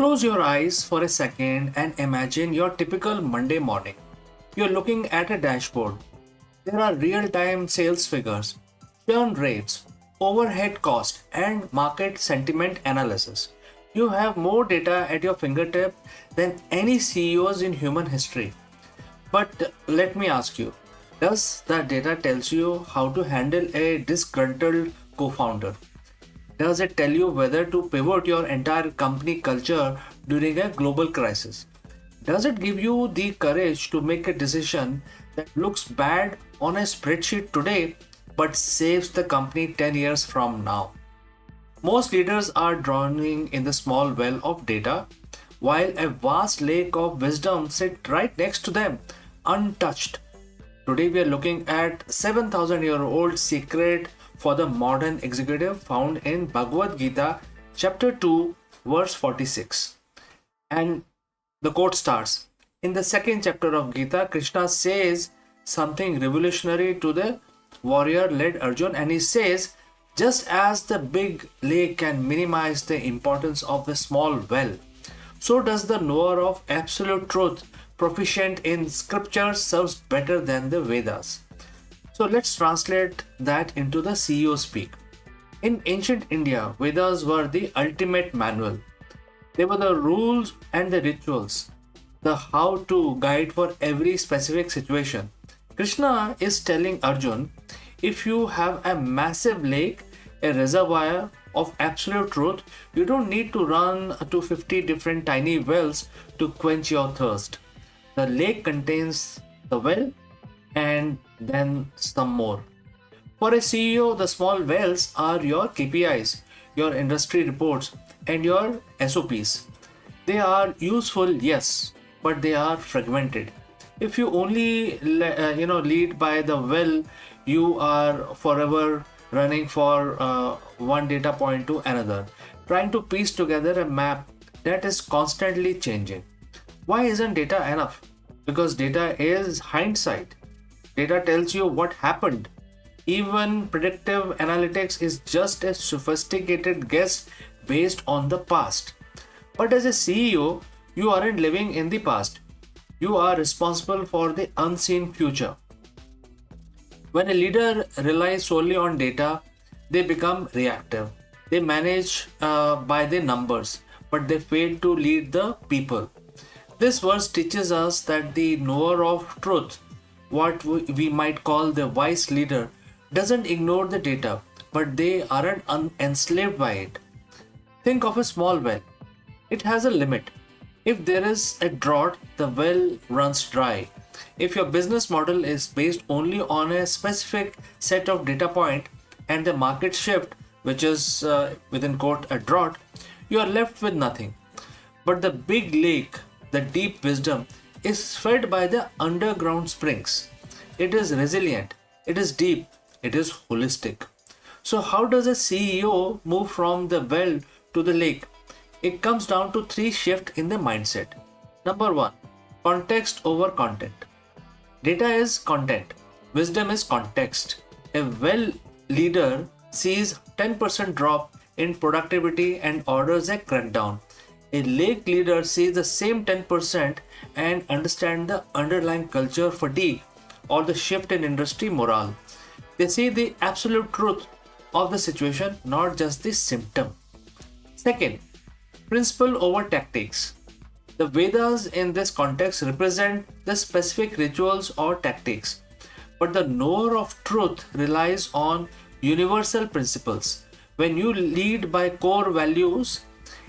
Close your eyes for a second and imagine your typical Monday morning. You're looking at a dashboard. There are real time sales figures, churn rates, overhead cost, and market sentiment analysis. You have more data at your fingertip than any CEOs in human history. But let me ask you, does that data tells you how to handle a disgruntled co-founder? Does it tell you whether to pivot your entire company culture during a global crisis? Does it give you the courage to make a decision that looks bad on a spreadsheet today but saves the company 10 years from now? Most leaders are drowning in the small well of data while a vast lake of wisdom sits right next to them, untouched. Today we are looking at 7,000-year-old secret for the modern executive found in Bhagavad Gita Chapter 2 verse 46. And the quote starts, in the second chapter of Gita, Krishna says something revolutionary to the warrior-led Arjun, and he says, just as the big lake can minimize the importance of the small well, so does the knower of absolute truth proficient in scripture serves better than the Vedas. So let's translate that into the CEO speak. In ancient India, Vedas were the ultimate manual. They were the rules and the rituals, the how-to guide for every specific situation. Krishna is telling Arjun, if you have a massive lake, a reservoir of absolute truth, you don't need to run to 50 different tiny wells to quench your thirst. The lake contains the well and then some more. For a CEO, the small wells are your KPIs, your industry reports, and your SOPs. They are useful, yes, but they are fragmented. If you only lead by the well, you are forever running for one data point to another, trying to piece together a map that is constantly changing. Why isn't data enough? Because data is hindsight. Data tells you what happened. Even predictive analytics is just a sophisticated guess based on the past. But as a CEO, you aren't living in the past. You are responsible for the unseen future. When a leader relies solely on data, they become reactive. They manage by the numbers, but they fail to lead the people. This verse teaches us that the knower of truth, what we might call the wise leader, doesn't ignore the data, but they aren't enslaved by it. Think of a small well. It has a limit. If there is a drought, the well runs dry. If your business model is based only on a specific set of data points and the market shift, which is within quote a drought, you are left with nothing. But the big lake, the deep wisdom, is fed by the underground springs. It is resilient, it is deep, it is holistic. So, how does a CEO move from the well to the lake? It comes down to three shifts in the mindset. Number one, context over content. Data is content, wisdom is context. A well leader sees 10% drop in productivity and orders a crackdown. A lake leader sees the same 10% and understands the underlying culture fatigue or the shift in industry morale. They see the absolute truth of the situation, not just the symptom. Second, principle over tactics. The Vedas in this context represent the specific rituals or tactics, but the knower of truth relies on universal principles. When you lead by core values,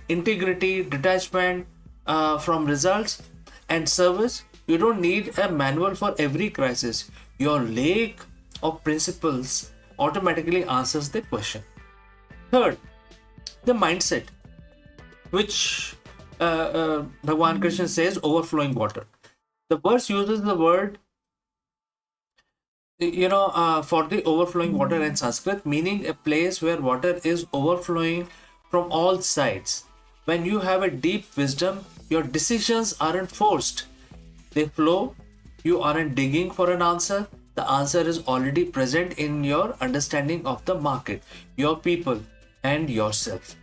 integrity, detachment from results, and service, you don't need a manual for every crisis. Your lake of principles automatically answers the question. Third, the mindset, which Bhagwan Krishna says overflowing water. The verse uses the word for the overflowing water in Sanskrit, meaning a place where water is overflowing from all sides. When you have a deep wisdom, your decisions aren't forced. They flow. You aren't digging for an answer. The answer is already present in your understanding of the market, your people, and yourself.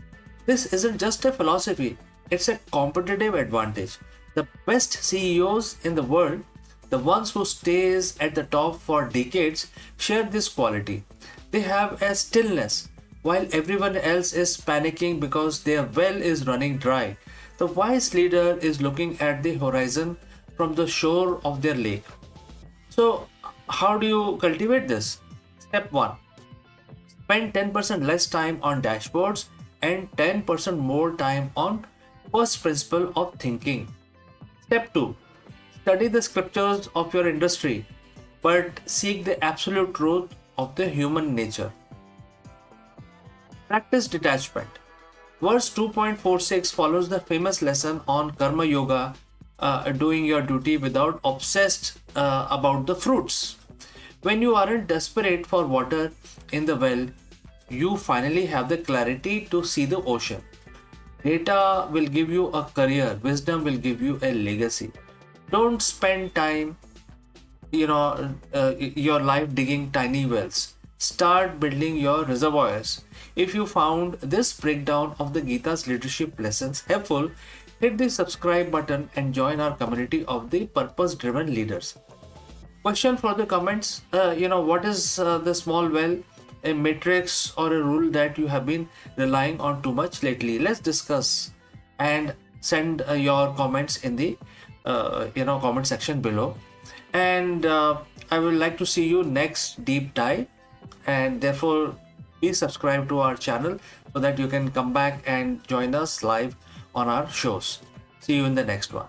This isn't just a philosophy. It's a competitive advantage. The best CEOs in the world, the ones who stays at the top for decades, share this quality. They have a stillness while everyone else is panicking because their well is running dry. The wise leader is looking at the horizon from the shore of their lake. So, how do you cultivate this? Step 1: spend 10% less time on dashboards and 10% more time on first principle of thinking. Step 2: study the scriptures of your industry, but seek the absolute truth of the human nature. Practice detachment. Verse 2.46 follows the famous lesson on Karma Yoga, doing your duty without obsessed about the fruits. When you aren't desperate for water in the well, you finally have the clarity to see the ocean. Data will give you a career, wisdom will give you a legacy. Don't spend time, your life digging tiny wells. Start building your reservoirs. If you found this breakdown of the Gita's leadership lessons helpful, hit the subscribe button and join our community of the purpose driven leaders. Question for the comments: what is the small well, a matrix or a rule that you have been relying on too much lately? Let's discuss and send your comments in the comment section below. And I would like to see you next deep dive, and therefore please subscribe to our channel so that you can come back and join us live on our shows. See you in the next one.